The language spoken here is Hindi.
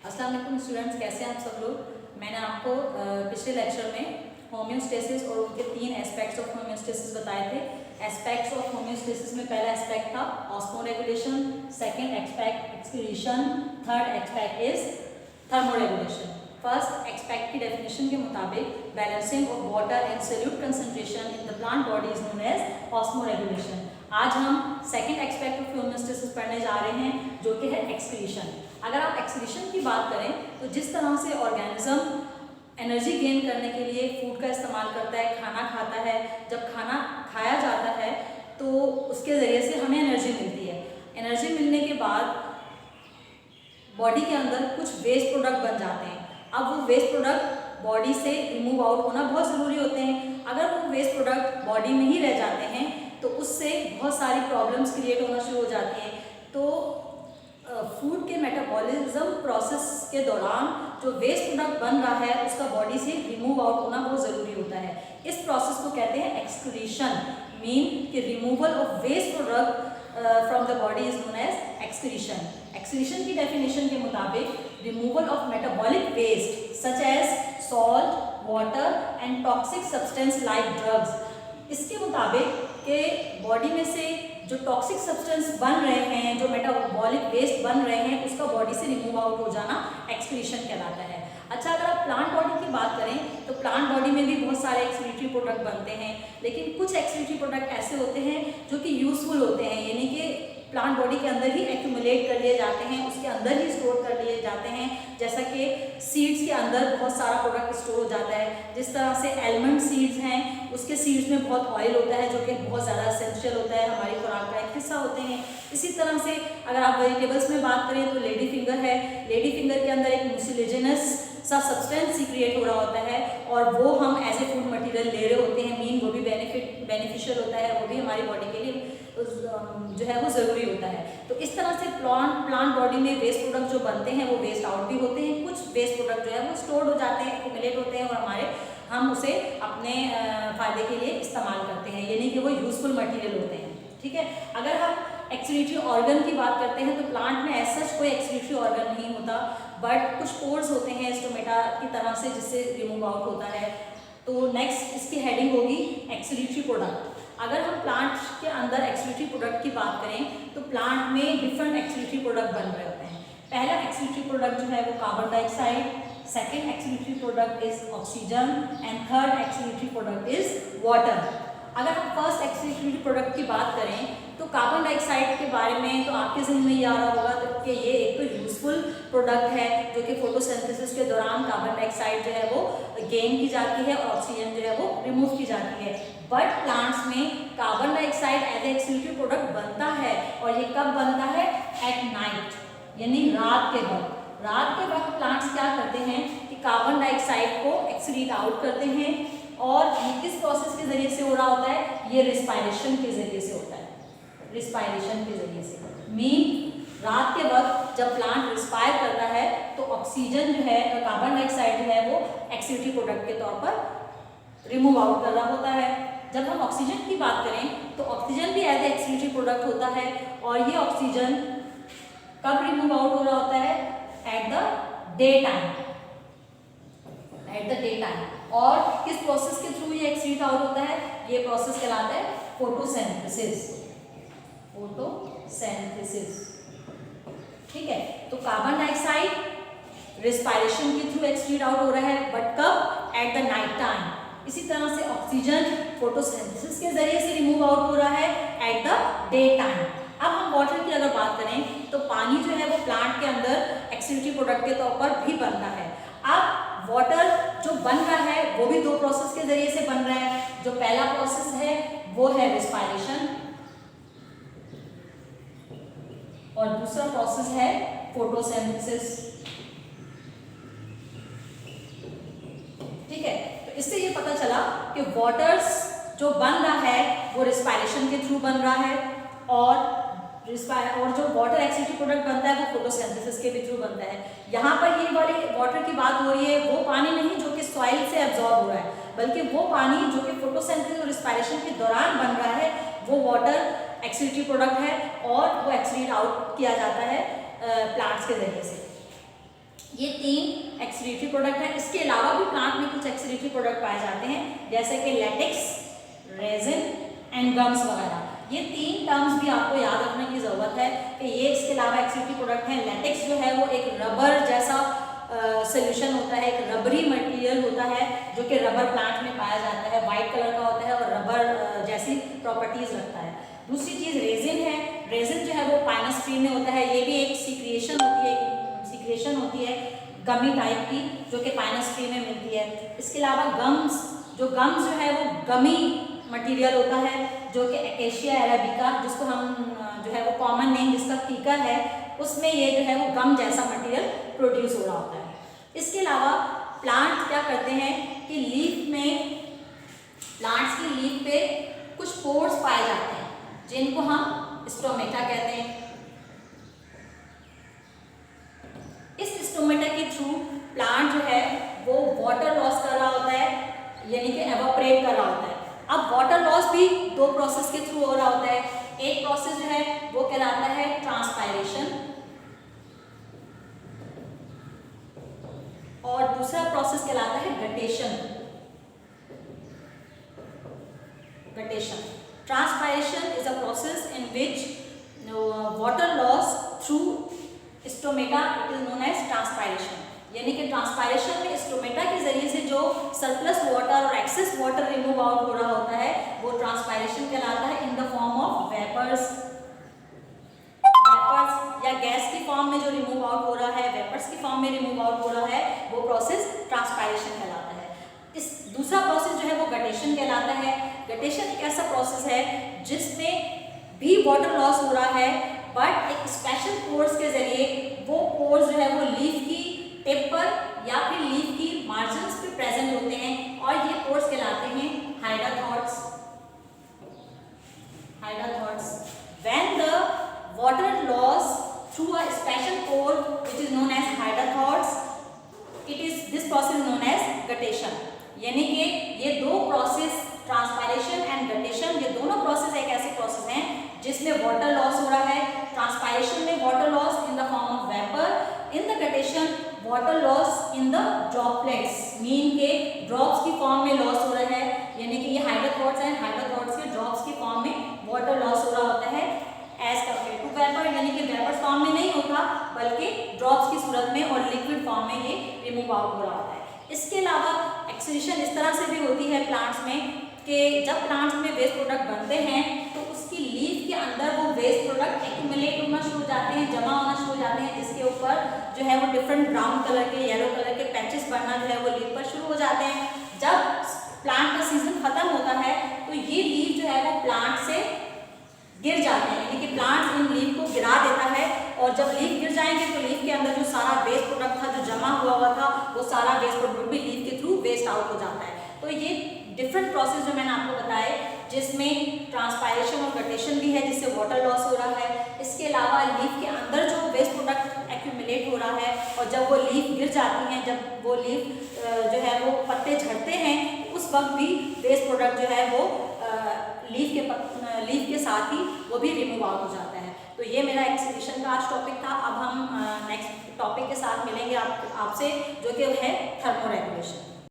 अस्सलाम वालेकुम स्टूडेंट्स, कैसे हैं आप सब लोग। मैंने आपको पिछले लेक्चर में होम्योस्टेसिस और उनके 3 एस्पेक्ट्स ऑफ होम्योस्टेसिस बताए थे। एस्पेक्ट्स ऑफ होम्योस्टेसिस में पहला एस्पेक्ट था osmoregulation, second aspect excretion, third aspect is thermoregulation. First aspect की डेफिनेशन के मुताबिक balancing of water and solute concentration in the plant body is known as osmoregulation. आज हम सेकंड एस्पेक्ट ऑफ होम्योस्टेसिस पढ़ने जा रहे हैं जो कि है एक्सक्रीशन। अगर आप एक्सक्रीशन की बात करें तो जिस तरह से ऑर्गेनिज्म एनर्जी गेन करने के लिए फूड का इस्तेमाल करता है, खाना खाता है, जब खाना खाया जाता है तो उसके ज़रिए से हमें एनर्जी मिलती है। एनर्जी मिलने के बाद बॉडी के अंदर कुछ वेस्ट प्रोडक्ट बन जाते हैं। अब वो वेस्ट प्रोडक्ट बॉडी से रिमूव आउट होना बहुत ज़रूरी होते हैं। अगर वो वेस्ट प्रोडक्ट बॉडी में ही रह जाते हैं तो उससे बहुत सारी प्रॉब्लम्स क्रिएट होना शुरू हो जाती हैं। तो फूड के मेटाबॉलिज्म प्रोसेस के दौरान जो वेस्ट प्रोडक्ट बन रहा है उसका बॉडी से रिमूव आउट होना बहुत ज़रूरी होता है। इस प्रोसेस को कहते हैं एक्सक्रीशन, मीन कि removal of waste product from the body is known as excretion. Excretion की डेफिनेशन के मुताबिक removal of metabolic waste such as salt, water and toxic substance like drugs. इसके मुताबिक कि बॉडी में से जो टॉक्सिक सब्सटेंस बन रहे हैं, जो मेटाबॉलिक वेस्ट बन रहे हैं, उसका बॉडी से रिमूव आउट हो जाना एक्सक्रीशन कहलाता है। अच्छा, अगर आप प्लांट बॉडी की बात करें तो प्लांट बॉडी में भी बहुत सारे एक्सक्रीटरी प्रोडक्ट बनते हैं, लेकिन कुछ एक्सक्रीटरी प्रोडक्ट ऐसे होते हैं जो कि यूजफुल होते हैं, यानी कि प्लांट बॉडी के अंदर ही एक्यूमुलेट कर लिए जाते हैं, उसके अंदर ही स्टोर कर लिए जाते हैं। जैसा कि सीड्स के अंदर बहुत सारा प्रोडक्ट स्टोर हो जाता है। जिस तरह से आलमंड सीड्स हैं, उसके सीड्स में बहुत ऑयल होता है जो कि बहुत ज़्यादा एसेंशियल होता है, हमारी खुराक का एक हिस्सा होते हैं। इसी तरह से अगर आप वेजिटेबल्स में बात करें तो लेडी फिंगर है। लेडी फिंगर के अंदर एक म्यूसिलेजिनस सा सब्सटेंस सीक्रिएट हो रहा होता है और वो हम एज ए फूड मटेरियल ले रहे होते हैं, मीन वो भी बेनिफिशियल होता है, वो भी हमारी बॉडी के लिए जो है वो ज़रूरी होता है। तो इस तरह से प्लांट बॉडी में वेस्ट प्रोडक्ट जो बनते हैं वो वेस्ट आउट भी होते हैं। कुछ वेस्ट प्रोडक्ट जो है वो स्टोर्ड हो जाते हैं, एक्यूमुलेट होते हैं और हम उसे अपने फ़ायदे के लिए इस्तेमाल करते हैं, यानी कि वो यूज़फुल मटेरियल होते हैं। ठीक है, अगर हम एक्सक्रीटरी ऑर्गन की बात करते हैं तो प्लांट में ऐसा कोई एक्सक्रीटरी ऑर्गन नहीं होता, बट कुछ पोर्स होते हैं स्टोमेटा की तरह से जिससे रिमूव आउट होता है। तो नेक्स्ट इसकी हेडिंग होगी एक्सक्रीटरी प्रोडक्ट। अगर हम प्लांट के अंदर एक्सक्रीटरी प्रोडक्ट की बात करें तो प्लांट में डिफरेंट एक्सक्रीटरी प्रोडक्ट बन रहे होते हैं। पहला एक्सक्रीटरी प्रोडक्ट जो है वो carbon dioxide, second excretory product is oxygen and third excretory product is water. अगर हम फर्स्ट एक्सक्रीटरी प्रोडक्ट की बात करें तो कार्बन डाइऑक्साइड के बारे में तो आपके जहन में ये आ रहा होगा तो कि ये एक तो यूजफुल प्रोडक्ट है जो कि फोटोसिंथेसिस के दौरान कार्बन डाइऑक्साइड जो है वो गेन की जाती है और ऑक्सीजन जो है वो रिमूव की जाती है। बट प्लांट्स में carbon dioxide as a excretory product बनता है और ये कब बनता है? एट नाइट, यानी रात के वक्त। रात के वक्त प्लांट्स क्या करते हैं कि कार्बन डाइऑक्साइड को एक्सक्रीट आउट करते हैं और ये किस प्रोसेस के जरिए से हो रहा होता है? ये रिस्पायरेशन के जरिए से होता है। रिस्पायरेशन के जरिए से मीन रात के वक्त जब प्लांट रिस्पायर करता है तो ऑक्सीजन जो है, कार्बन डाइऑक्साइड जो है वो एक्सक्रीटरी प्रोडक्ट के तौर पर रिमूव आउट कर रहा होता है। जब हम ऑक्सीजन की बात करें तो ऑक्सीजन भी एज ए एक्सक्रीटरी प्रोडक्ट होता है और ये ऑक्सीजन कब रिमूव आउट हो रहा होता है? At the day time, at the day time. और किस प्रोसेस के थ्रू ये एक्सक्रीट आउट होता है? ये प्रोसेस कहलाता है फोटोसिंथेसिस। फोटोसिंथेसिस, ठीक है। तो कार्बन डाइऑक्साइड रिस्पायरेशन के थ्रू एक्सक्रीट आउट हो रहा है, बट कब? At the night time. इसी तरह से ऑक्सीजन फोटोसिंथेसिस के जरिए से रिमूव आउट हो रहा है एट द डे टाइम। अब हम वाटर की अगर बात करें तो पानी जो है वो प्लांट के अंदर एक्सक्रीटरी प्रोडक्ट के तौर पर भी बनता है। अब वाटर जो बन रहा है वो भी दो प्रोसेस के जरिए से बन रहा है। जो पहला प्रोसेस है वो है रिस्पायरेशन और दूसरा प्रोसेस है फोटोसिंथेसिस। ठीक है, तो इससे ये पता चला कि वाटर्स जो बन रहा है वो रिस्पायरेशन के थ्रू बन रहा है और जो वाटर एक्सक्रीटरी प्रोडक्ट बनता है वो फोटोसिंथेसिस के भी थ्रू बनता है। यहाँ पर ये वाले वाटर की बात हो रही है, वो पानी नहीं जो कि सॉइल से एब्जॉर्ब हो रहा है, बल्कि वो पानी जो कि फोटोसिंथेसिस और रिस्पायरेशन के दौरान बन रहा है वो वाटर एक्सक्रीटरी प्रोडक्ट है और वो एक्सक्रीट आउट किया जाता है प्लांट्स के जरिए से। ये 3 एक्सक्रीटरी प्रोडक्ट हैं। इसके अलावा भी प्लांट में कुछ एक्सक्रीटरी प्रोडक्ट पाए जाते हैं, जैसे कि लेटेक्स, रेजिन एंड गम्स वगैरह। ये 3 टर्म्स भी आपको याद रखने की ज़रूरत है कि ये इसके अलावा एक्सक्रीटरी प्रोडक्ट हैं। लेटेक्स जो है वो एक रबर जैसा सोल्यूशन होता है, एक रबरी मटेरियल होता है जो कि रबर प्लांट में पाया जाता है, वाइट कलर का होता है और रबर जैसी प्रॉपर्टीज़ रखता है। दूसरी चीज़ रेजिन है। रेजिन जो है वो पाइनस ट्री में होता है, ये भी एक सीक्रिएशन होती है गमी टाइप की, जो कि पाइनस ट्री में मिलती है। इसके अलावा गम्स जो है वो गमी मटेरियल होता है, जो कि एकेशिया अरेबिका, जिसको हम जो है वो कॉमन नेम जिसका कीकर है, उसमें ये जो है वो गम जैसा मटेरियल प्रोड्यूस हो रहा होता है। इसके अलावा प्लांट क्या करते हैं कि प्लांट्स की लीफ पे कुछ पोर्स पाए जाते हैं, जिनको हम स्टोमेटा कहते हैं। इस स्टोमेटा के थ्रू प्लांट जो है वो वाटर लॉस कर रहा होता है, यानी कि एवापोरेट कर रहा होता है। अब वाटर लॉस भी 2 प्रोसेस के थ्रू हो रहा होता है। एक प्रोसेस जो है वो कहलाता है ट्रांसपायरेशन, और दूसरा प्रोसेस कहलाता है guttation. Transpiration is a process in which water loss through stomata, it is known as transpiration। यानी कि ट्रांसपायरेशन में स्टोमेटा के जरिए से जो सरप्लस वाटर और एक्सेस वाटर रिमूव आउट हो रहा होता है वो ट्रांसपायरेशन कहलाता है, in the form of vapours या गैस की फॉर्म में जो रिमूव आउट हो रहा है, वेपर्स की फॉर्म में रिमूव आउट हो रहा है, वो प्रोसेस ट्रांसपायरेशन कहलाता है। इस दूसरा प्रोसेस जो है वो गटेशन कहलाता है। गटेशन एक ऐसा प्रोसेस है जिसमें भी वाटर लॉस हो रहा है, बट एक स्पेशल पोर्स के जरिए वो पोर्स जो है वो लीफ की टिप पर या फिर लीफ की मार्जिन्स पे प्रेजेंट होते हैं, और ये पोर्स कहलाते हैं हाइडाथॉट्स। When the water loss through a special pore which is known as hydrothorns, this process is known as guttation। यानी कि ये 2 प्रोसेस, ट्रांसपायरेशन एंड गटेशन, ये दोनों प्रोसेस एक ऐसे प्रोसेस हैं जिसमें वाटर लॉस हो रहा है। ट्रांसपायरेशन में water loss in the form of vapour, in the guttation water loss in the droplets, mean के ड्रॉप्स की फॉर्म में लॉस हो रहा है। यानी कि ये हाइड्रोथॉट्स हैं, हाइड्रोथॉट्स के ड्रॉप्स की फॉर्म में वाटर लॉस हो रहा होता है एज कम्पेयर टू वेपर, यानी कि वेपर फॉर्म में नहीं होता बल्कि ड्रॉप्स की सूरत में और लिक्विड फॉर्म में ये रिमूव आउट हो रहा होता है। इसके अलावा एक्सक्रीशन इस तरह से भी होती है प्लांट्स में कि जब प्लांट्स में वेस्ट प्रोडक्ट बनते हैं तो उसकी लीफ के अंदर वो वेस्ट प्रोडक्ट एक्यूमुलेट होना शुरू हो जाते हैं, जमा होना शुरू हो जाते हैं, जिसके ऊपर जो है वो डिफरेंट ब्राउन कलर के, येलो कलर के पैचेस बनना जो है वो लीफ पर शुरू हो जाते हैं। जब प्लांट का सीजन खत्म होता है तो ये लीफ जो है वो प्लांट से गिर जाते हैं, यानी कि प्लांट इन लीफ को गिरा देता है, और जब लीफ गिर जाएंगे तो लीफ के अंदर जो सारा वेस्ट प्रोडक्ट था जो जमा हुआ था वो सारा वेस्ट प्रोडक्ट भी लीफ के थ्रू वेस्ट आउट हो जाता है। तो ये डिफरेंट प्रोसेस जो मैंने आपको बताए, जिसमें ट्रांसपायरेशन और गटेशन भी है जिससे वाटर लॉस हो रहा है। इसके अलावा लीफ के अंदर जो वेस्ट प्रोडक्ट एक्यूमुलेट हो रहा है, और जब वो लीफ गिर जाती हैं, जब वो लीफ जो है वो पत्ते झड़ते हैं, उस वक्त भी वेस्ट प्रोडक्ट जो है वो लीफ के साथ ही वो भी रिमूव आउट हो जाता है। तो ये मेरा एक्सक्रीशन का आज टॉपिक था। अब हम नेक्स्ट टॉपिक के साथ मिलेंगे आपसे, जो कि है थर्मोरेगुलेशन।